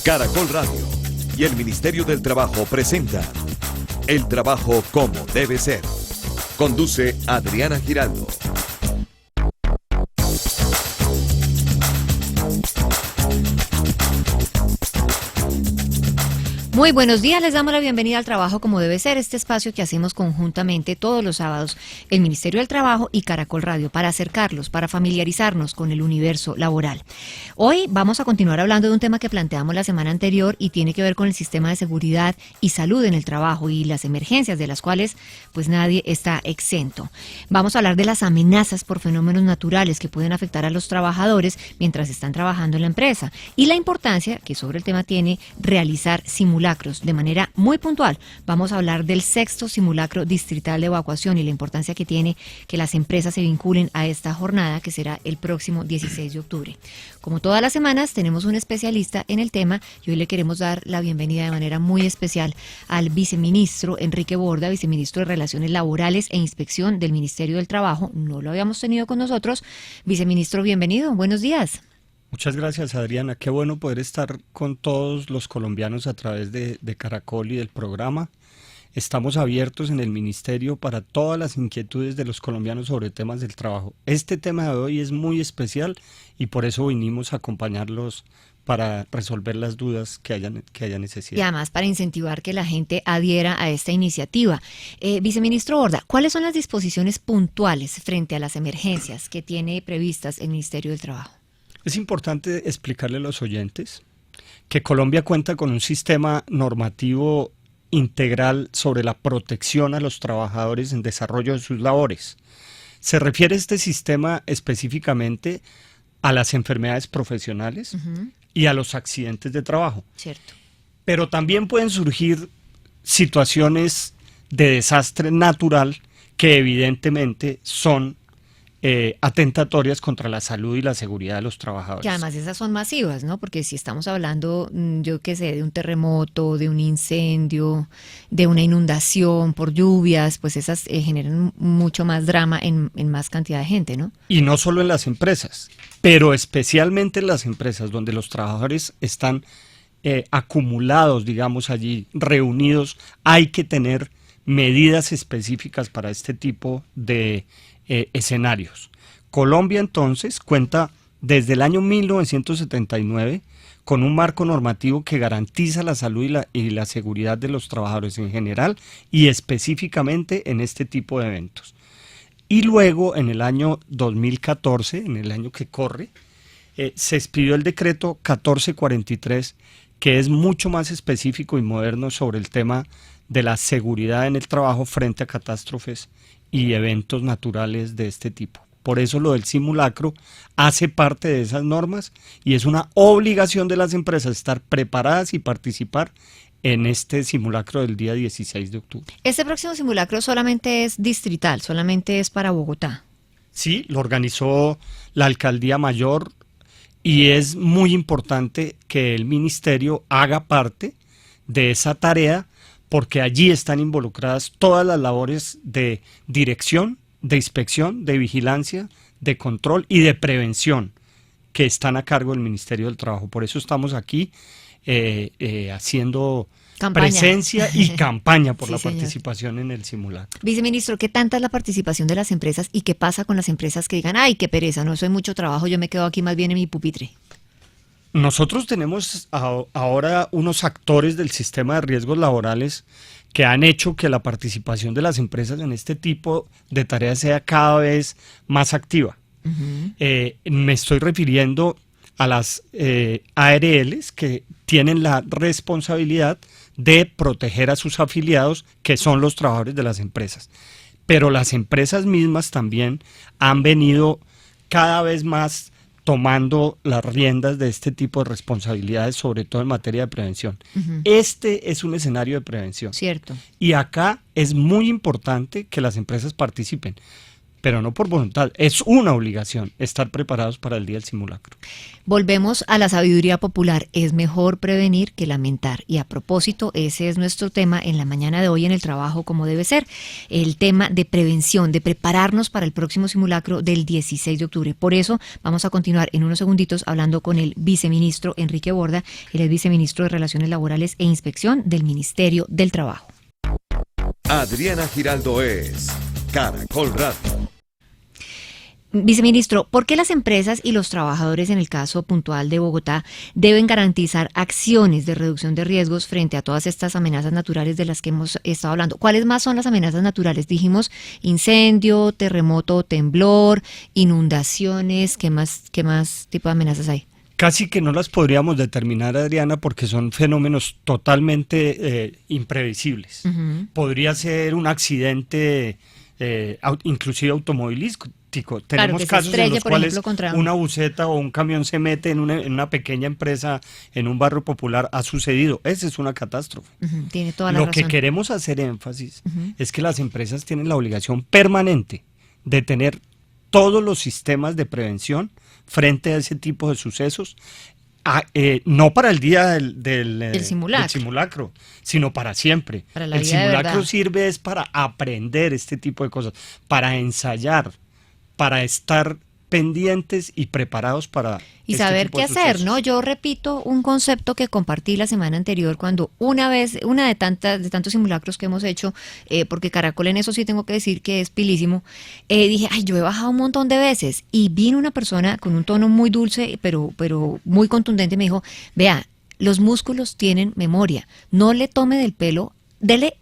Caracol Radio y el Ministerio del Trabajo presenta El Trabajo como debe ser. Conduce Adriana Giraldo. Muy buenos días, les damos la bienvenida al Trabajo como debe ser, este espacio que hacemos conjuntamente todos los sábados, el Ministerio del Trabajo y Caracol Radio, para acercarlos, para familiarizarnos con el universo laboral. Hoy vamos a continuar hablando de un tema que planteamos la semana anterior y tiene que ver con el sistema de seguridad y salud en el trabajo y las emergencias de las cuales pues nadie está exento. Vamos a hablar de las amenazas por fenómenos naturales que pueden afectar a los trabajadores mientras están trabajando en la empresa y la importancia que sobre el tema tiene realizar simulacros de manera muy puntual. Vamos a hablar del 6º simulacro distrital de evacuación y la importancia que tiene que las empresas se vinculen a esta jornada que será el próximo 16 de octubre. Como todas las semanas tenemos un especialista en el tema y hoy le queremos dar la bienvenida de manera muy especial al viceministro Enrique Borda, viceministro de Relaciones Laborales e Inspección del Ministerio del Trabajo. No lo habíamos tenido con nosotros. Viceministro, bienvenido. Buenos días. Muchas gracias, Adriana. Qué bueno poder estar con todos los colombianos a través de Caracol y del programa. Estamos abiertos en el Ministerio para todas las inquietudes de los colombianos sobre temas del trabajo. Este tema de hoy es muy especial y por eso vinimos a acompañarlos para resolver las dudas que haya necesidad. Y además para incentivar que la gente adhiera a esta iniciativa. Viceministro Borda, ¿cuáles son las disposiciones puntuales frente a las emergencias que tiene previstas el Ministerio del Trabajo? Es importante explicarle a los oyentes que Colombia cuenta con un sistema normativo integral sobre la protección a los trabajadores en desarrollo de sus labores. Se refiere este sistema específicamente a las enfermedades profesionales y a los accidentes de trabajo. Cierto. Pero también pueden surgir situaciones de desastre natural que evidentemente son atentatorias contra la salud y la seguridad de los trabajadores. Que además esas son masivas, ¿no? Porque si estamos hablando, yo qué sé, de un terremoto, de un incendio, de una inundación por lluvias, pues esas generan mucho más drama en más cantidad de gente, ¿no? Y no solo en las empresas, pero especialmente en las empresas donde los trabajadores están acumulados, digamos allí, reunidos, hay que tener medidas específicas para este tipo de escenarios. Colombia entonces cuenta desde el año 1979 con un marco normativo que garantiza la salud y la seguridad de los trabajadores en general y específicamente en este tipo de eventos. Y luego en el año 2014, en el año que corre, se expidió el decreto 1443 que es mucho más específico y moderno sobre el tema de la seguridad en el trabajo frente a catástrofes y eventos naturales de este tipo. Por eso lo del simulacro hace parte de esas normas y es una obligación de las empresas estar preparadas y participar en este simulacro del día 16 de octubre. Este próximo simulacro solamente es distrital, solamente es para Bogotá. Sí, lo organizó la Alcaldía Mayor y es muy importante que el Ministerio haga parte de esa tarea porque allí están involucradas todas las labores de dirección, de inspección, de vigilancia, de control y de prevención que están a cargo del Ministerio del Trabajo. Por eso estamos aquí haciendo presencia y campaña por la participación en el simulacro. Viceministro, ¿qué tanta es la participación de las empresas y qué pasa con las empresas que digan, ay, qué pereza, no soy mucho trabajo, yo me quedo aquí más bien en mi pupitre? Nosotros tenemos ahora unos actores del sistema de riesgos laborales que han hecho que la participación de las empresas en este tipo de tareas sea cada vez más activa. Me estoy refiriendo a las ARLs que tienen la responsabilidad de proteger a sus afiliados, que son los trabajadores de las empresas. Pero las empresas mismas también han venido cada vez más tomando las riendas de este tipo de responsabilidades, sobre todo en materia de prevención. Este es un escenario de prevención. Cierto. Y acá es muy importante que las empresas participen. pero no por voluntad, es una obligación estar preparados para el día del simulacro. Volvemos a la sabiduría popular, es mejor prevenir que lamentar. Y a propósito, ese es nuestro tema en la mañana de hoy en el trabajo como debe ser, el tema de prevención, de prepararnos para el próximo simulacro del 16 de octubre. Por eso vamos a continuar en unos segunditos hablando con el viceministro Enrique Borda, él es viceministro de Relaciones Laborales e Inspección del Ministerio del Trabajo. Adriana Giraldo es Caracol Radio. Viceministro, ¿por qué las empresas y los trabajadores en el caso puntual de Bogotá deben garantizar acciones de reducción de riesgos frente a todas estas amenazas naturales de las que hemos estado hablando? ¿Cuáles más son las amenazas naturales? Dijimos incendio, terremoto, temblor, inundaciones, ¿qué más tipo de amenazas hay? Casi que no las podríamos determinar, Adriana, porque son fenómenos totalmente imprevisibles. Uh-huh. Podría ser un accidente inclusive automovilístico. Tenemos casos en los cuales una buseta o un camión se mete en una pequeña empresa, en un barrio popular, ha sucedido. Esa es una catástrofe. Uh-huh, tiene toda la razón. razón. Lo que queremos hacer énfasis es que las empresas tienen la obligación permanente de tener todos los sistemas de prevención frente a ese tipo de sucesos, no para el día del simulacro, sino para siempre. Para la el vida simulacro sirve es para aprender este tipo de cosas, para ensayar, para estar pendientes y preparados para y saber qué hacer, ¿no? Yo repito un concepto que compartí la semana anterior cuando una de tantos simulacros que hemos hecho, porque Caracol en eso sí tengo que decir que es pilísimo, dije, yo he bajado un montón de veces y vino una persona con un tono muy dulce, pero muy contundente y me dijo, vea, los músculos tienen memoria, no le tome del pelo,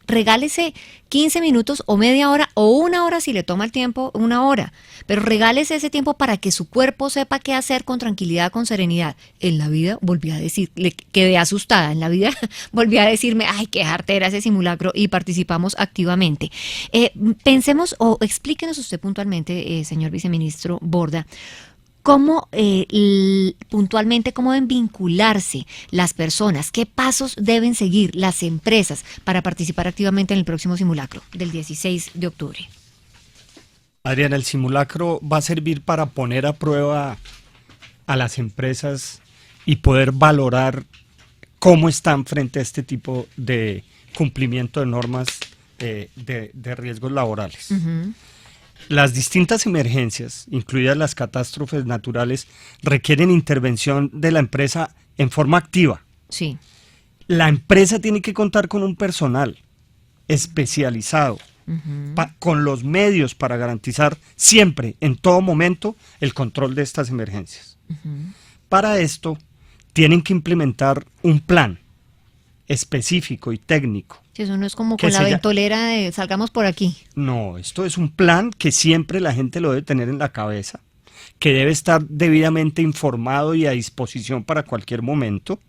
regálese 15 minutos o media hora o una hora si le toma el tiempo, una hora, pero regálese ese tiempo para que su cuerpo sepa qué hacer con tranquilidad, con serenidad. En la vida volví a decir, le quedé asustada, en la vida volví a decirme, ay, qué jartera ese simulacro y participamos activamente. Pensemos o explíquenos usted puntualmente, señor viceministro Borda, ¿cómo puntualmente cómo deben vincularse las personas? ¿Qué pasos deben seguir las empresas para participar activamente en el próximo simulacro del 16 de octubre? Adriana, el simulacro va a servir para poner a prueba a las empresas y poder valorar cómo están frente a este tipo de cumplimiento de normas de riesgos laborales. Uh-huh. Las distintas emergencias, incluidas las catástrofes naturales, requieren intervención de la empresa en forma activa. Sí. La empresa tiene que contar con un personal especializado, con los medios para garantizar siempre, en todo momento, el control de estas emergencias. Para esto, tienen que implementar un plan específico y técnico. Sí, eso no es como con la ventolera de salgamos por aquí. No, esto es un plan que siempre la gente lo debe tener en la cabeza, que debe estar debidamente informado y a disposición para cualquier momento.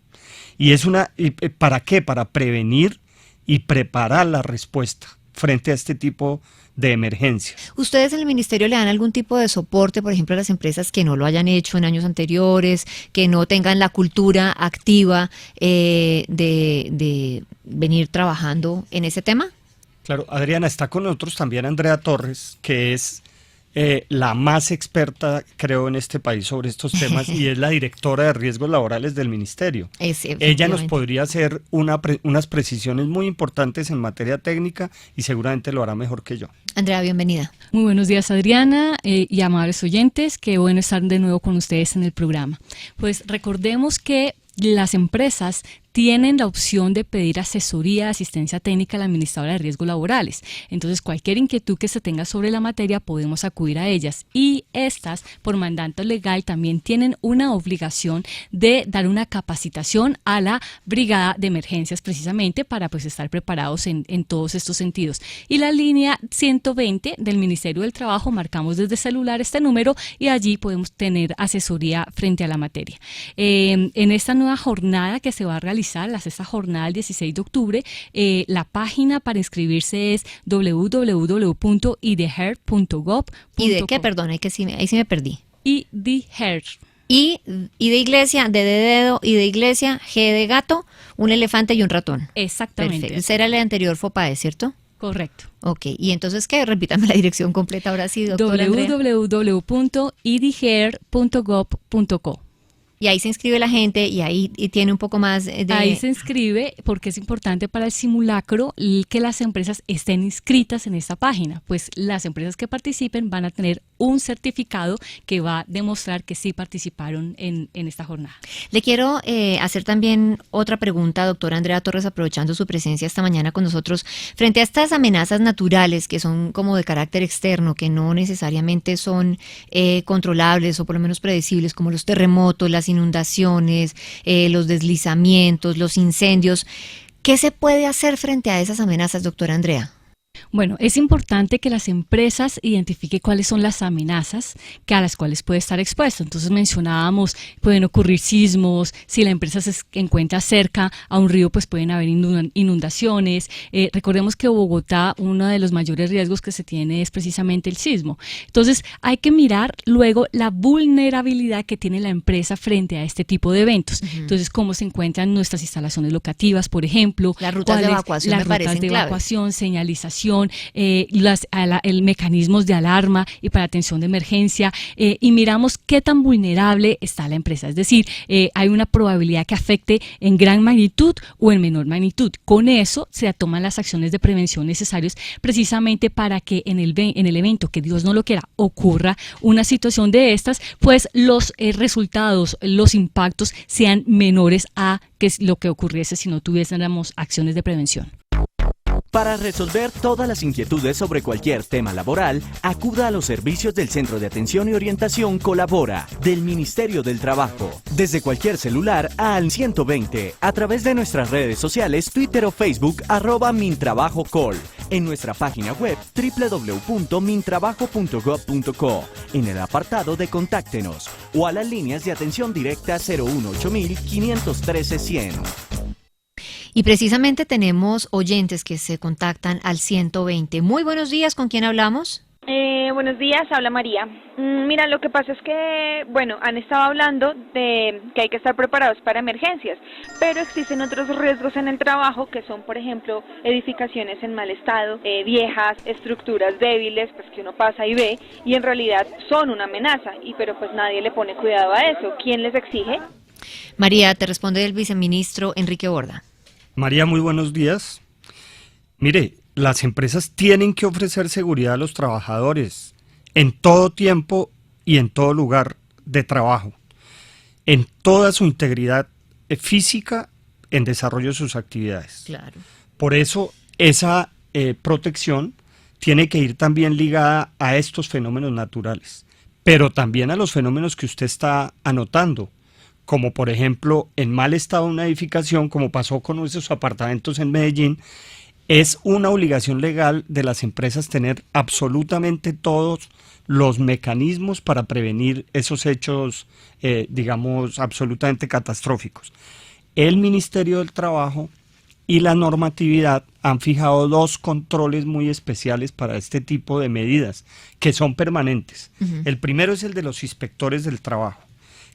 Y ¿para qué? Para prevenir y preparar la respuesta frente a este tipo de emergencias. ¿Ustedes en el ministerio le dan algún tipo de soporte, por ejemplo, a las empresas que no lo hayan hecho en años anteriores, que no tengan la cultura activa de venir trabajando en ese tema? Claro, Adriana, está con nosotros también Andrea Torres, que es la más experta, creo, en este país sobre estos temas y es la directora de riesgos laborales del ministerio. Ella nos podría hacer unas precisiones muy importantes en materia técnica y seguramente lo hará mejor que yo. Andrea, bienvenida. Muy buenos días, Adriana, y amables oyentes, qué bueno estar de nuevo con ustedes en el programa. Pues recordemos que las empresas tienen la opción de pedir asesoría, asistencia técnica a la administradora de riesgos laborales. Entonces, cualquier inquietud que se tenga sobre la materia, podemos acudir a ellas. Y estas, por mandato legal, también tienen una obligación de dar una capacitación a la brigada de emergencias, precisamente para pues estar preparados en todos estos sentidos. Y la línea 120 del Ministerio del Trabajo, marcamos desde celular este número y allí podemos tener asesoría frente a la materia. En esta nueva jornada que se va a realizar, la sexta jornada del 16 de octubre, la página para inscribirse es www.idher.gov.co. ¿Y de qué? Perdón, ahí sí me perdí. IDHER. Y de iglesia, D de dedo, y de iglesia, G de gato, un elefante y un ratón. Exactamente. Perfecto. Ese era el anterior FOPAE, ¿cierto? Correcto. Ok, y entonces, ¿qué? Repítame la dirección completa ahora sí, doctora Andrea. www.edgare.gov.co. Y ahí se inscribe la gente y ahí tiene un poco más de... Ahí se inscribe porque es importante para el simulacro que las empresas estén inscritas en esta página, pues las empresas que participen van a tener un certificado que va a demostrar que sí participaron en esta jornada. Le quiero hacer también otra pregunta, doctora Andrea Torres, aprovechando su presencia esta mañana con nosotros, frente a estas amenazas naturales que son como de carácter externo, que no necesariamente son controlables o por lo menos predecibles, como los terremotos, las inundaciones, los deslizamientos, los incendios. ¿Qué se puede hacer frente a esas amenazas, doctora Andrea? Bueno, es importante que las empresas identifiquen cuáles son las amenazas a las cuales puede estar expuesto. Entonces mencionábamos, pueden ocurrir sismos, si la empresa se encuentra cerca a un río, pues pueden haber inundaciones. Recordemos que Bogotá, uno de los mayores riesgos que se tiene es precisamente el sismo. Entonces hay que mirar luego la vulnerabilidad que tiene la empresa frente a este tipo de eventos. Entonces, cómo se encuentran nuestras instalaciones locativas, por ejemplo. Las rutas de evacuación me parecen claves. Evacuación, señalización, mecanismos de alarma y para atención de emergencia, y miramos qué tan vulnerable está la empresa. Es decir, hay una probabilidad que afecte en gran magnitud o en menor magnitud. Con eso se toman las acciones de prevención necesarias precisamente para que en el evento, que Dios no lo quiera, ocurra una situación de estas, pues los resultados, los impactos sean menores a lo que ocurriese si no tuviésemos acciones de prevención. Para resolver todas las inquietudes sobre cualquier tema laboral, acuda a los servicios del Centro de Atención y Orientación Colabora, del Ministerio del Trabajo, desde cualquier celular al 120, a través de nuestras redes sociales, Twitter o Facebook, @mintrabajocol, en nuestra página web www.mintrabajo.gov.co, en el apartado de Contáctenos, o a las líneas de atención directa 018 513 100. Y precisamente tenemos oyentes que se contactan al 120. Muy buenos días, ¿con quién hablamos? Buenos días, habla María. Mira, lo que pasa es que, bueno, han estado hablando de que hay que estar preparados para emergencias, pero existen otros riesgos en el trabajo que son, por ejemplo, edificaciones en mal estado, viejas, estructuras débiles, pues que uno pasa y ve, y en realidad son una amenaza, pero pues nadie le pone cuidado a eso. ¿Quién les exige? María, te responde el viceministro Enrique Borda. María, muy buenos días. Mire, las empresas tienen que ofrecer seguridad a los trabajadores en todo tiempo y en todo lugar de trabajo, en toda su integridad física, en desarrollo de sus actividades. Claro. Por eso esa protección tiene que ir también ligada a estos fenómenos naturales, pero también a los fenómenos que usted está anotando, como por ejemplo en mal estado una edificación, como pasó con esos apartamentos en Medellín. Es una obligación legal de las empresas tener absolutamente todos los mecanismos para prevenir esos hechos, digamos, absolutamente catastróficos. El Ministerio del Trabajo y la normatividad han fijado dos controles muy especiales para este tipo de medidas, que son permanentes. El primero es el de los inspectores del trabajo,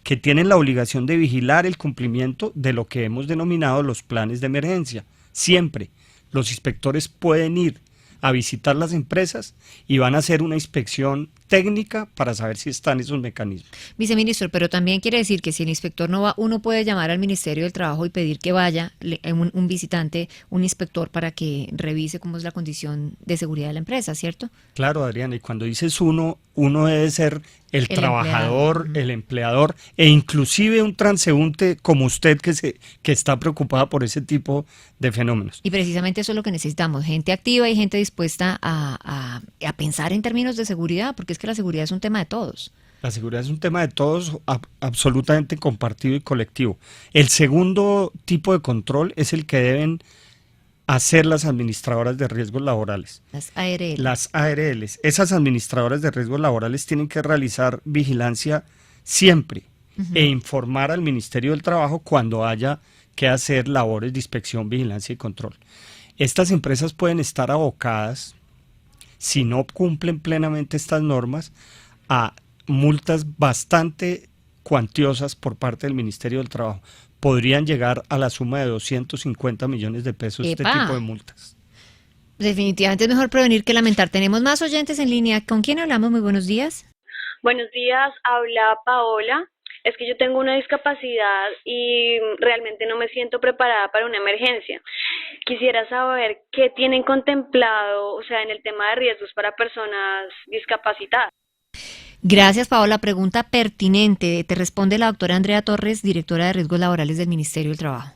que tienen la obligación de vigilar el cumplimiento de lo que hemos denominado los planes de emergencia. Siempre los inspectores pueden ir a visitar las empresas y van a hacer una inspección técnica para saber si están esos mecanismos. Viceministro, pero también quiere decir que si el inspector no va, uno puede llamar al Ministerio del Trabajo y pedir que vaya un visitante, un inspector, para que revise cómo es la condición de seguridad de la empresa, ¿cierto? Claro, Adriana, y cuando dices uno debe ser el trabajador, el empleador, e inclusive un transeúnte como usted que está preocupada por ese tipo de fenómenos. Y precisamente eso es lo que necesitamos, gente activa y gente dispuesta a pensar en términos de seguridad, porque es que la seguridad es un tema de todos. La seguridad es un tema de todos, absolutamente compartido y colectivo. El segundo tipo de control es el que deben hacer las administradoras de riesgos laborales. Las ARL. Las ARLs. Esas administradoras de riesgos laborales tienen que realizar vigilancia siempre e informar al Ministerio del Trabajo cuando haya que hacer labores de inspección, vigilancia y control. Estas empresas pueden estar abocadas, si no cumplen plenamente estas normas, a multas bastante cuantiosas por parte del Ministerio del Trabajo. Podrían llegar a la suma de 250 millones de pesos. ¡Epa! Este tipo de multas. Definitivamente es mejor prevenir que lamentar. Tenemos más oyentes en línea. ¿Con quién hablamos? Muy buenos días. Buenos días, habla Paola. Es que yo tengo una discapacidad y realmente no me siento preparada para una emergencia. Quisiera saber qué tienen contemplado, o sea, en el tema de riesgos para personas discapacitadas. Gracias, Paola. Pregunta pertinente. Te responde la doctora Andrea Torres, directora de Riesgos Laborales del Ministerio del Trabajo.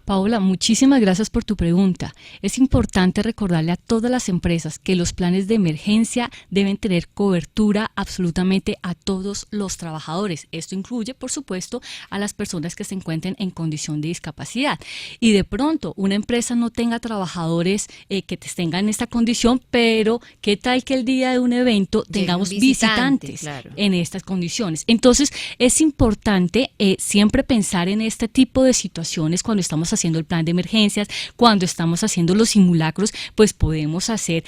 Paola, muchísimas gracias por tu pregunta. Es importante recordarle a todas las empresas que los planes de emergencia deben tener cobertura absolutamente a todos los trabajadores. Esto incluye, por supuesto, a las personas que se encuentren en condición de discapacidad. Y de pronto, una empresa no tenga trabajadores que tengan esta condición, pero ¿qué tal que el día de un evento tengamos visitantes claro, en estas condiciones? Entonces, es importante siempre pensar en este tipo de situaciones cuando estamos haciendo el plan de emergencias, cuando estamos haciendo los simulacros, pues podemos hacer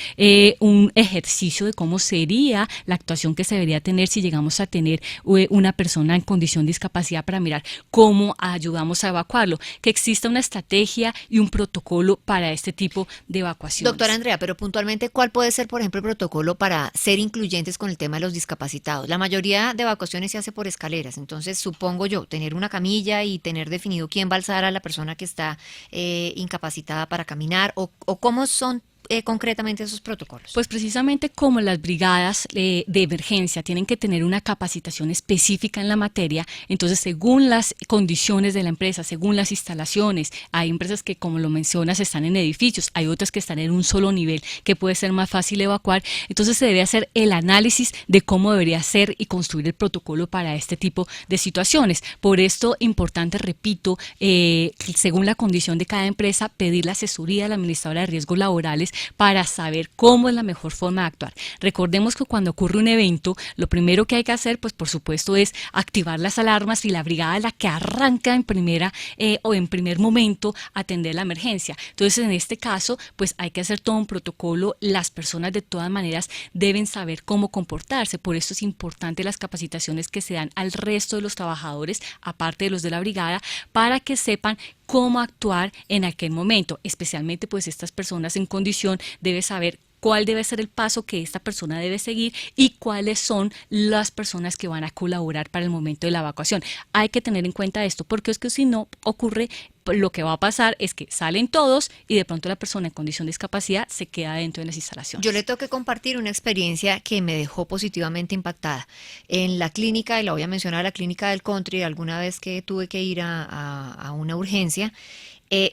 un ejercicio de cómo sería la actuación que se debería tener si llegamos a tener una persona en condición de discapacidad para mirar cómo ayudamos a evacuarlo, que exista una estrategia y un protocolo para este tipo de evacuaciones. Doctora Andrea, pero puntualmente, ¿cuál puede ser, por ejemplo, el protocolo para ser incluyentes con el tema de los discapacitados? La mayoría de evacuaciones se hace por escaleras, entonces supongo yo, tener una camilla y tener definido quién va a alzar a la persona que está incapacitada para caminar, o cómo son concretamente esos protocolos. Pues precisamente como las brigadas de emergencia tienen que tener una capacitación específica en la materia, entonces según las condiciones de la empresa, según las instalaciones, hay empresas que, como lo mencionas, están en edificios, hay otras que están en un solo nivel que puede ser más fácil evacuar, entonces se debe hacer el análisis de cómo debería ser y construir el protocolo para este tipo de situaciones. Por esto, importante, repito, según la condición de cada empresa, pedir la asesoría de la administradora de riesgos laborales para saber cómo es la mejor forma de actuar. Recordemos que cuando ocurre un evento, lo primero que hay que hacer, pues por supuesto, es activar las alarmas y la brigada es la que arranca en primera o en primer momento a atender la emergencia. Entonces, en este caso, pues hay que hacer todo un protocolo. Las personas de todas maneras deben saber cómo comportarse. Por eso es importante las capacitaciones que se dan al resto de los trabajadores, aparte de los de la brigada, para que sepan cómo actuar en aquel momento, especialmente pues estas personas en condición deben saber cuál debe ser el paso que esta persona debe seguir y cuáles son las personas que van a colaborar para el momento de la evacuación. Hay que tener en cuenta esto, porque es que si no ocurre, lo que va a pasar es que salen todos y de pronto la persona en condición de discapacidad se queda dentro de las instalaciones. Yo le tengo que compartir una experiencia que me dejó positivamente impactada. En la clínica, y la voy a mencionar, la clínica del Country, alguna vez que tuve que ir a una urgencia,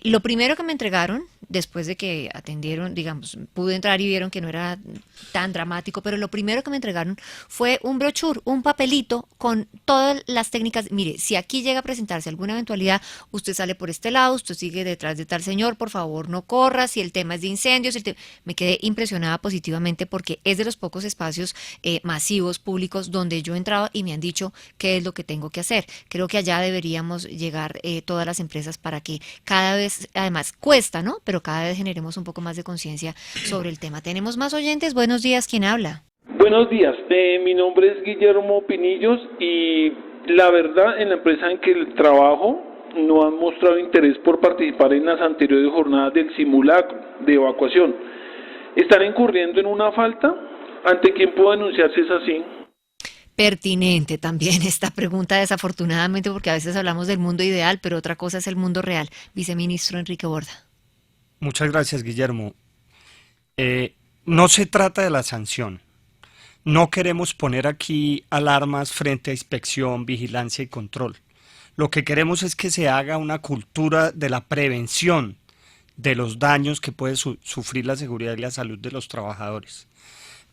lo primero que me entregaron, después de que atendieron, digamos, pude entrar y vieron que no era tan dramático, pero lo primero que me entregaron fue un brochure, un papelito con todas las técnicas. Mire, si aquí llega a presentarse alguna eventualidad, usted sale por este lado, usted sigue detrás de tal señor, por favor no corra, si el tema es de incendios, me quedé impresionada positivamente porque es de los pocos espacios masivos, públicos, donde yo he entrado y me han dicho qué es lo que tengo que hacer. Creo que allá deberíamos llegar todas las empresas para que cada vez, además cuesta, ¿no? Pero cada vez generemos un poco más de conciencia sobre el tema. Tenemos más oyentes. Buenos días, ¿quién habla? Buenos días, mi nombre es Guillermo Pinillos y la verdad en la empresa en que trabajo no han mostrado interés por participar en las anteriores jornadas del simulacro de evacuación. ¿Están incurriendo en una falta? ¿Ante quién puedo denunciar si es así? Pertinente también esta pregunta, desafortunadamente, porque a veces hablamos del mundo ideal, pero otra cosa es el mundo real. Viceministro Enrique Borda. Muchas gracias, Guillermo. No se trata de la sanción. No queremos poner aquí alarmas frente a inspección, vigilancia y control. Lo que queremos es que se haga una cultura de la prevención de los daños que puede sufrir la seguridad y la salud de los trabajadores.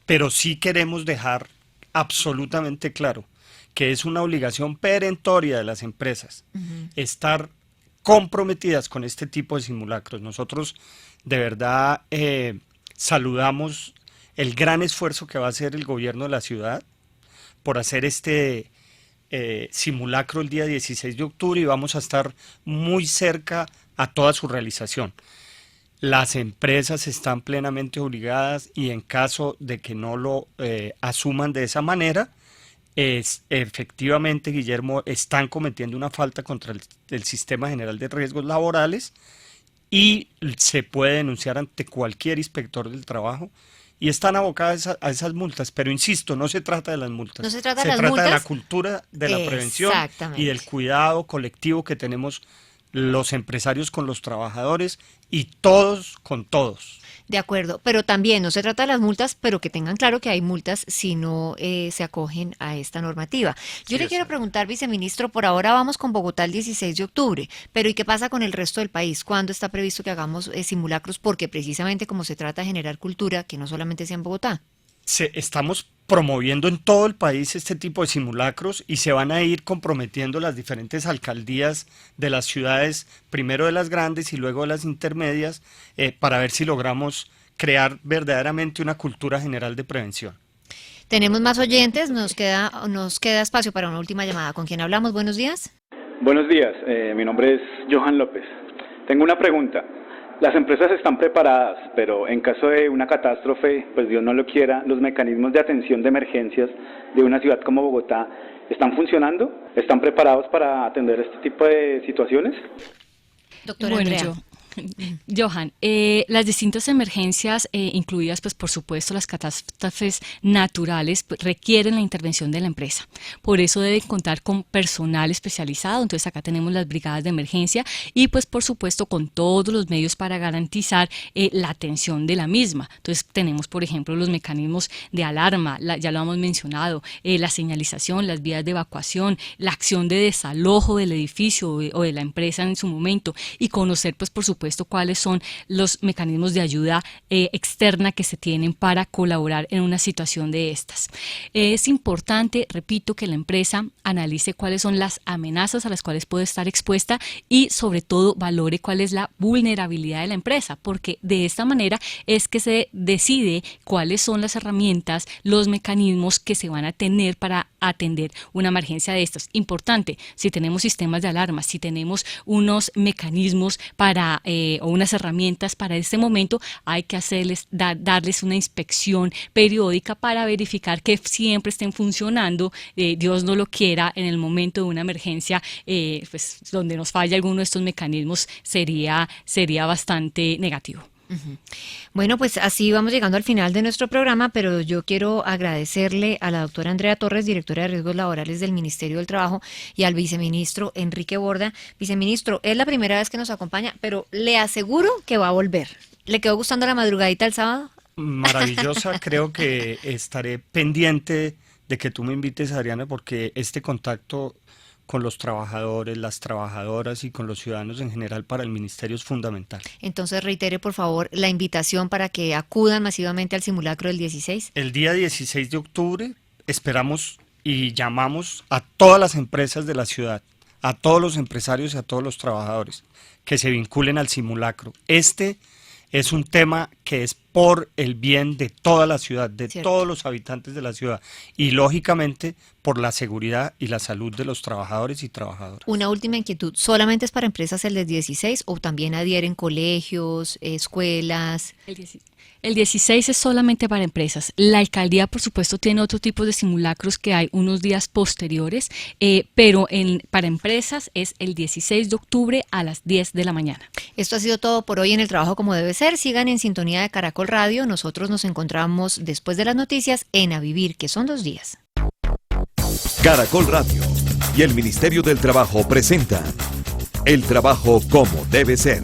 Pero sí queremos dejar absolutamente claro que es una obligación perentoria de las empresas estar comprometidas con este tipo de simulacros. Nosotros de verdad saludamos el gran esfuerzo que va a hacer el gobierno de la ciudad por hacer este simulacro el día 16 de octubre y vamos a estar muy cerca a toda su realización. Las empresas están plenamente obligadas y en caso de que no lo asuman de esa manera, efectivamente, Guillermo, están cometiendo una falta contra el Sistema General de Riesgos Laborales y se puede denunciar ante cualquier inspector del trabajo y están abocadas a esas multas, pero insisto, no se trata de las multas, no se trata de se las trata multas, de la cultura de la prevención y del cuidado colectivo que tenemos los empresarios con los trabajadores y todos con todos. De acuerdo, pero también no se trata de las multas, pero que tengan claro que hay multas si no se acogen a esta normativa. Yo le quiero preguntar, viceministro, por ahora vamos con Bogotá el 16 de octubre, pero ¿y qué pasa con el resto del país? ¿Cuándo está previsto que hagamos simulacros? Porque precisamente como se trata de generar cultura, que no solamente sea en Bogotá. Estamos promoviendo en todo el país este tipo de simulacros y se van a ir comprometiendo las diferentes alcaldías de las ciudades, primero de las grandes y luego de las intermedias, para ver si logramos crear verdaderamente una cultura general de prevención. Tenemos más oyentes, nos queda espacio para una última llamada. ¿Con quién hablamos? Buenos días. Buenos días, mi nombre es Johan López. Tengo una pregunta. Las empresas están preparadas, pero en caso de una catástrofe, pues Dios no lo quiera, ¿los mecanismos de atención de emergencias de una ciudad como Bogotá están funcionando? ¿Están preparados para atender este tipo de situaciones? Doctora Andrea. Johan, las distintas emergencias, incluidas pues por supuesto las catástrofes naturales, pues, requieren la intervención de la empresa. Por eso deben contar con personal especializado. Entonces acá tenemos las brigadas de emergencia y pues por supuesto con todos los medios para garantizar la atención de la misma. Entonces tenemos por ejemplo los mecanismos de alarma, ya lo hemos mencionado, la señalización, las vías de evacuación, la acción de desalojo del edificio o de la empresa en su momento y conocer pues por supuesto cuáles son los mecanismos de ayuda externa que se tienen para colaborar en una situación de estas. Es importante, repito, que la empresa analice cuáles son las amenazas a las cuales puede estar expuesta y sobre todo valore cuál es la vulnerabilidad de la empresa, porque de esta manera es que se decide cuáles son las herramientas, los mecanismos que se van a tener para atender una emergencia de estas. Importante, si tenemos sistemas de alarma, si tenemos mecanismos para o unas herramientas para este momento, hay que darles una inspección periódica para verificar que siempre estén funcionando. Dios no lo quiera, en el momento de una emergencia, pues donde nos falla alguno de estos mecanismos sería bastante negativo. Bueno, pues así vamos llegando al final de nuestro programa, pero yo quiero agradecerle a la doctora Andrea Torres, directora de Riesgos Laborales del Ministerio del Trabajo, y al viceministro Enrique Borda. Viceministro, es la primera vez que nos acompaña, pero le aseguro que va a volver. ¿Le quedó gustando la madrugadita el sábado? Maravillosa, creo que estaré pendiente de que tú me invites, Adriana, porque este contacto con los trabajadores, las trabajadoras y con los ciudadanos en general para el ministerio es fundamental. Entonces reitere por favor la invitación para que acudan masivamente al simulacro del 16. El día 16 de octubre esperamos y llamamos a todas las empresas de la ciudad, a todos los empresarios y a todos los trabajadores que se vinculen al simulacro. Este es un tema que es por el bien de toda la ciudad, de todos los habitantes de la ciudad y lógicamente por la seguridad y la salud de los trabajadores y trabajadoras. Una última inquietud, ¿solamente es para empresas el del 16 o también adhieren colegios, escuelas? El 16 es solamente para empresas. La alcaldía, por supuesto, tiene otro tipo de simulacros que hay unos días posteriores, pero para empresas es el 16 de octubre a las 10 de la mañana. Esto ha sido todo por hoy en El Trabajo como debe ser. Sigan en sintonía de Caracol Radio. Nosotros nos encontramos después de las noticias en A Vivir, que son 2 días. Caracol Radio y el Ministerio del Trabajo presentan El Trabajo como debe ser.